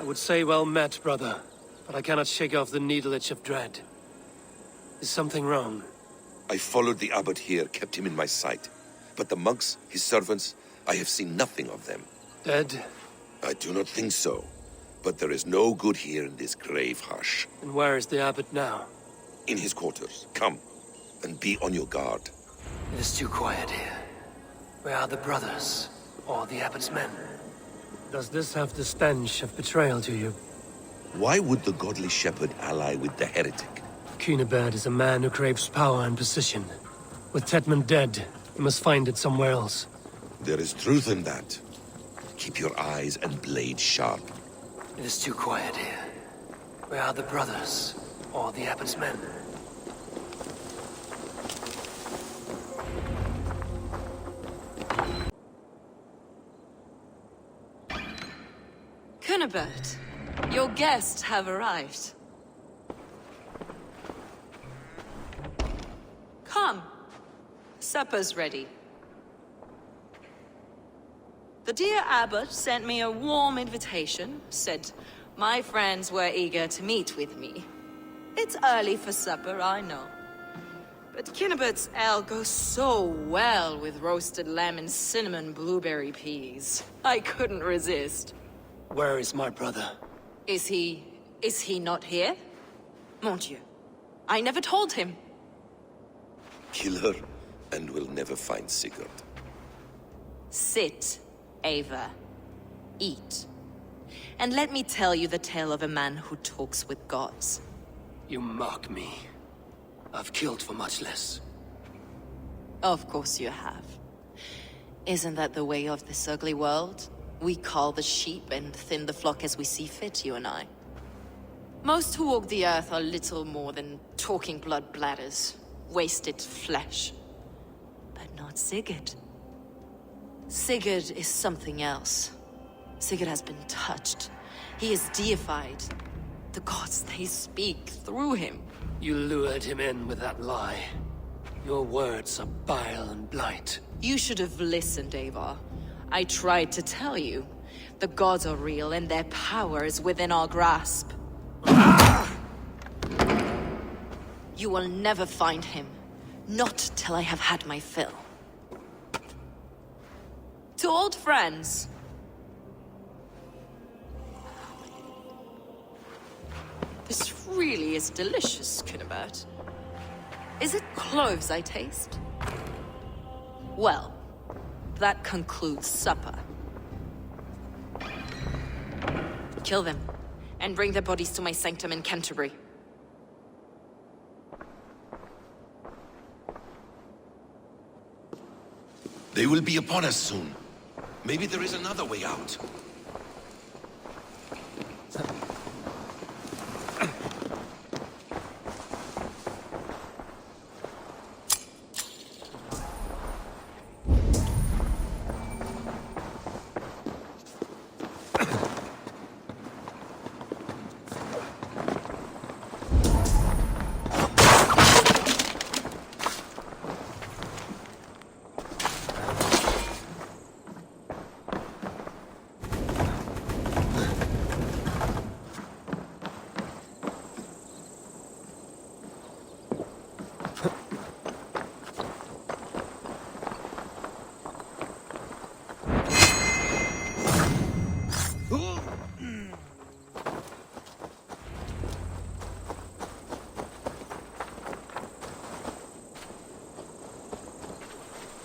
I would say well met, brother, but I cannot shake off the needle itch of dread. Is something wrong? I followed the abbot here, kept him in my sight. But the monks, his servants, I have seen nothing of them. Dead? I do not think so. But there is no good here in this grave hush. And where is the abbot now? In his quarters. Come, and be on your guard. It is too quiet here. Where are the brothers? Or the abbot's men? Does this have the stench of betrayal to you? Why would the godly shepherd ally with the heretic? Cunibert is a man who craves power and position. With Tetman dead, he must find it somewhere else. There is truth in that. Keep your eyes and blade sharp. It is too quiet here. Where are the brothers? Or the abbot's men? Cunibert, your guests have arrived. Come. Supper's ready. The dear abbot sent me a warm invitation, said my friends were eager to meet with me. It's early for supper, I know. But Cunibert's ale goes so well with roasted lamb and cinnamon blueberry peas. I couldn't resist. Where is my brother? Is he not here? Mon Dieu, I never told him. Kill her, and we'll never find Sigurd. Sit, Ava. Eat. And let me tell you the tale of a man who talks with gods. You mock me. I've killed for much less. Of course you have. Isn't that the way of this ugly world? We cull the sheep and thin the flock as we see fit, you and I. Most who walk the earth are little more than talking blood bladders, wasted flesh. But not Sigurd. Sigurd is something else. Sigurd has been touched. He is deified. The gods, they speak through him. You lured him in with that lie. Your words are bile and blight. You should have listened, Ava. I tried to tell you. The gods are real and their power is within our grasp. You will never find him. Not till I have had my fill. To old friends. This really is delicious, Cunibert. Is it cloves I taste? Well, that concludes supper. Kill them, and bring their bodies to my sanctum in Canterbury. They will be upon us soon. Maybe there is another way out.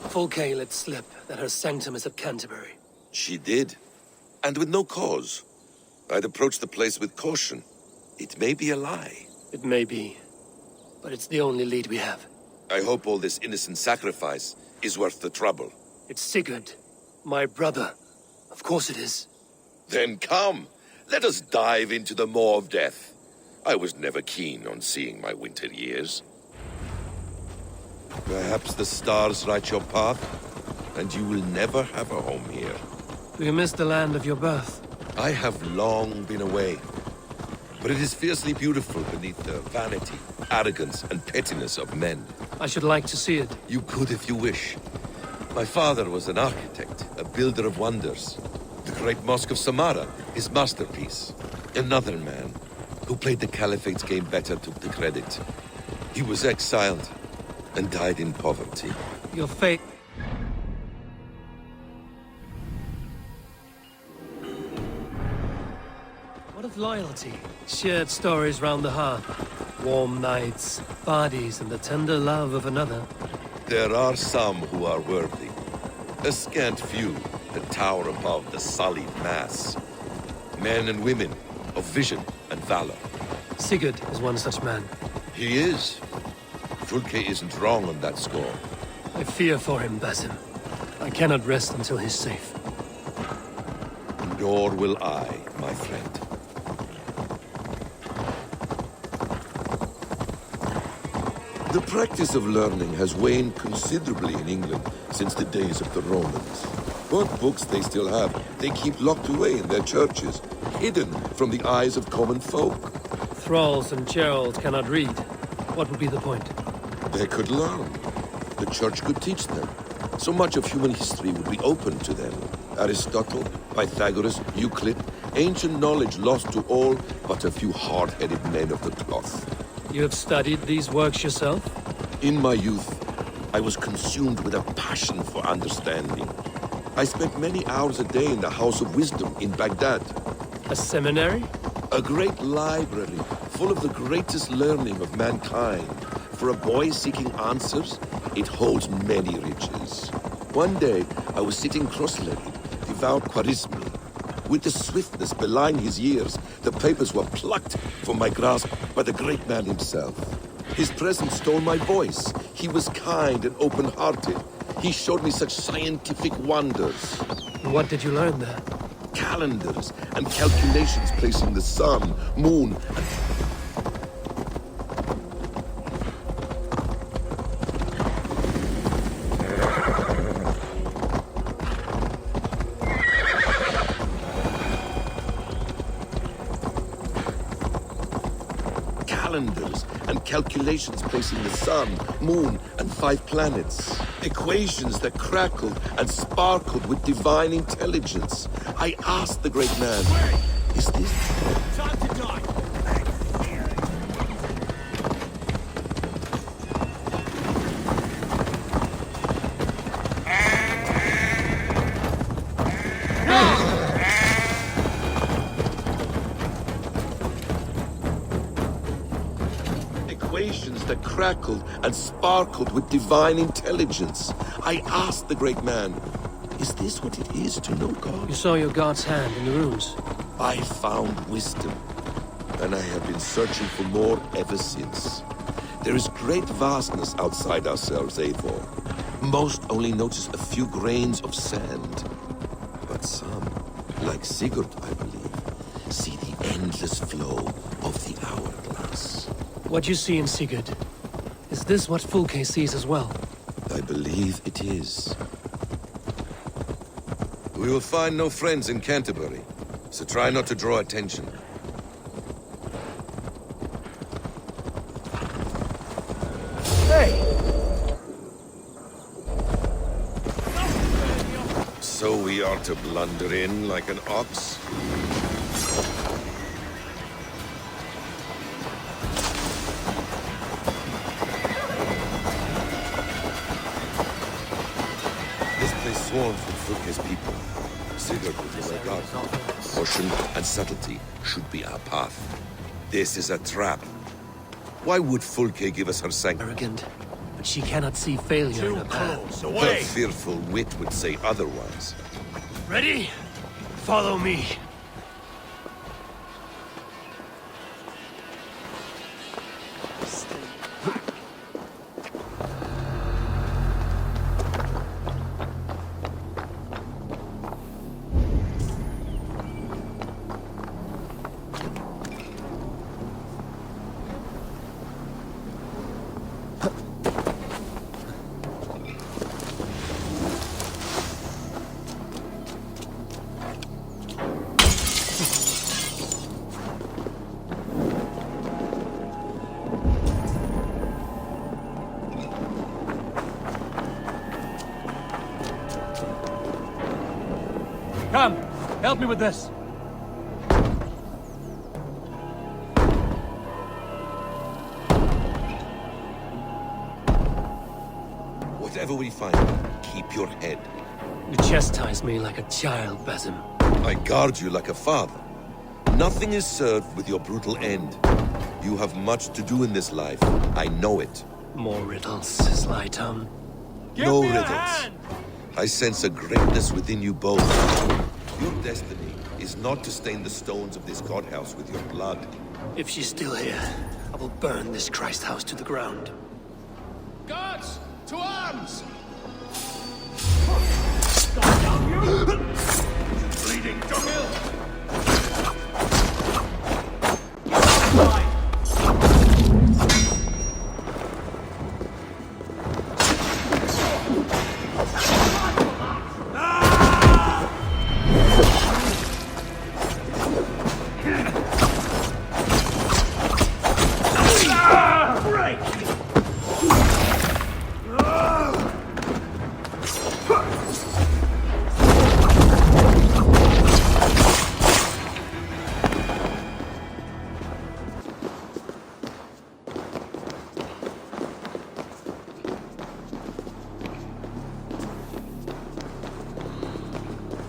Folkay let slip that her sanctum is at Canterbury. She did. And with no cause. I'd approach the place with caution. It may be a lie. It may be, but it's the only lead we have. I hope all this innocent sacrifice is worth the trouble. It's Sigurd, my brother. Of course it is. Then come, let us dive into the maw of death. I was never keen on seeing my winter years. Perhaps the stars write your path, and you will never have a home here. Do you miss the land of your birth? I have long been away, but it is fiercely beautiful beneath the vanity, arrogance, and pettiness of men. I should like to see it. You could if you wish. My father was an architect, a builder of wonders. The great Mosque of Samarra, his masterpiece. Another man who played the Caliphate's game better took the credit. He was exiled and died in poverty. Your fate... What of loyalty? Shared stories round the hearth. Warm nights, parties, and the tender love of another. There are some who are worthy. A scant few that tower above the sullied mass. Men and women of vision and valor. Sigurd is one such man. He is. Fulke isn't wrong on that score. I fear for him, Basim. I cannot rest until he's safe. Nor will I, my friend. The practice of learning has waned considerably in England since the days of the Romans. What books they still have, they keep locked away in their churches, hidden from the eyes of common folk. Thralls and Gerald cannot read. What would be the point? They could learn. The church could teach them. So much of human history would be open to them. Aristotle, Pythagoras, Euclid, ancient knowledge lost to all but a few hard-headed men of the cloth. You have studied these works yourself? In my youth, I was consumed with a passion for understanding. I spent many hours a day in the House of Wisdom in Baghdad. A seminary? A great library full of the greatest learning of mankind. For a boy seeking answers, it holds many riches. One day, I was sitting cross-legged, devout Khwarizmi. With the swiftness belying his years, the papers were plucked from my grasp by the great man himself. His presence stole my voice. He was kind and open-hearted. He showed me such scientific wonders. What did you learn there? Calendars and calculations placing the sun, moon, and... calendars and calculations placing the sun, moon, and 5 planets. Equations that crackled and sparkled with divine intelligence. I asked the great man, is this... Time to die! Equations that crackled and sparkled with divine intelligence. I asked the great man, is this what it is to know God? You saw your god's hand in the runes. I found wisdom, and I have been searching for more ever since. There is great vastness outside ourselves, Eivor. Most only notice a few grains of sand. But some, like Sigurd, I believe, see the endless flow of the hourglass. What you see in Sigurd, is this what Fulke sees as well? I believe it is. We will find no friends in Canterbury, so try not to draw attention. Hey! So we are to blunder in like an ox? This place swarms with Fulke's people. Sigurd will wake up. Caution and subtlety should be our path. This is a trap. Why would Fulke give us her sanctuary? Arrogant, but she cannot see failure in her path. Her Away! fearful wit would say otherwise. Ready? Follow me. Come! Help me with this. Whatever we find, keep your head. You chastise me like a child, Basim. I guard you like a father. Nothing is served with your brutal end. You have much to do in this life. I know it. More riddles, Sly Tongue. No riddles. I sense a greatness within you both. Your destiny is not to stain the stones of this godhouse with your blood. If she's still here, I will burn this Christ house to the ground. Guards, to arms! Bleeding dunghill!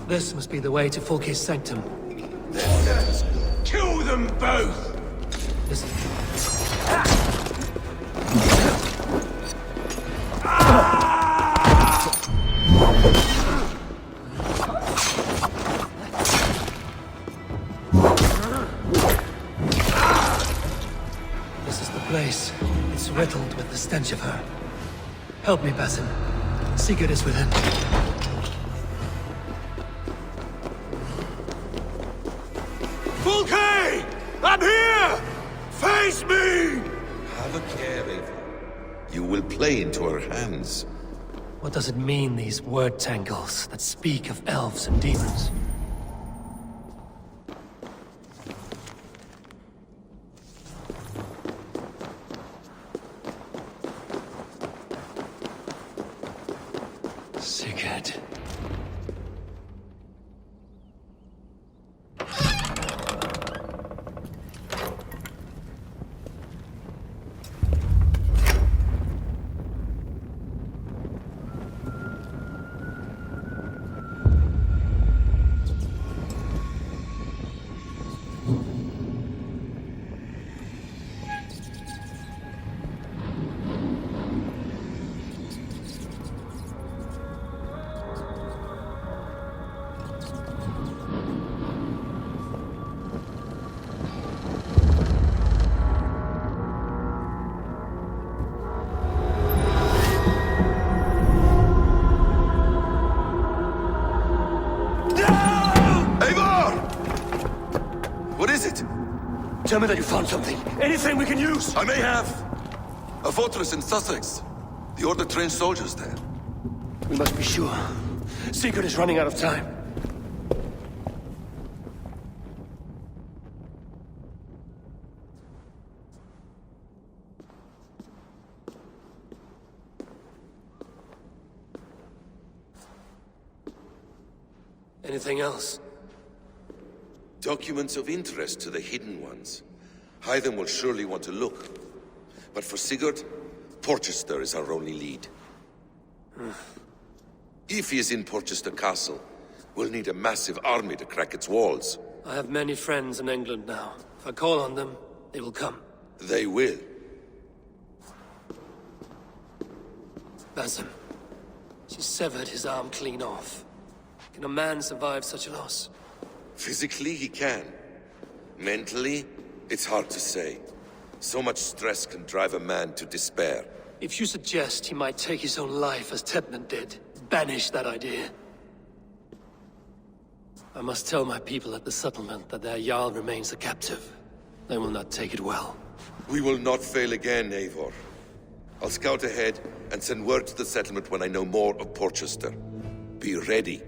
This must be the way to Fulke's sanctum. Kill them both! This is the place. It's riddled with the stench of her. Help me, Basim. Sigurd is within. Fulke! I'm here! Face me! Have a care, Eivor. You will play into her hands. What does it mean, these word tangles that speak of elves and demons? Sigurd. Tell me that you found something. Anything we can use. I may have. A fortress in Sussex. The Order trained soldiers there. We must be sure. Sigurd is running out of time. Anything else? Documents of interest to the Hidden Ones. Hyden will surely want to look. But for Sigurd, Porchester is our only lead. If he is in Porchester Castle, we'll need a massive army to crack its walls. I have many friends in England now. If I call on them, they will come. They will. Basim. She severed his arm clean off. Can a man survive such a loss? Physically, he can. Mentally, it's hard to say. So much stress can drive a man to despair. If you suggest he might take his own life as Tebnan did, banish that idea. I must tell my people at the settlement that their Jarl remains a captive. They will not take it well. We will not fail again, Eivor. I'll scout ahead and send word to the settlement when I know more of Porchester. Be ready.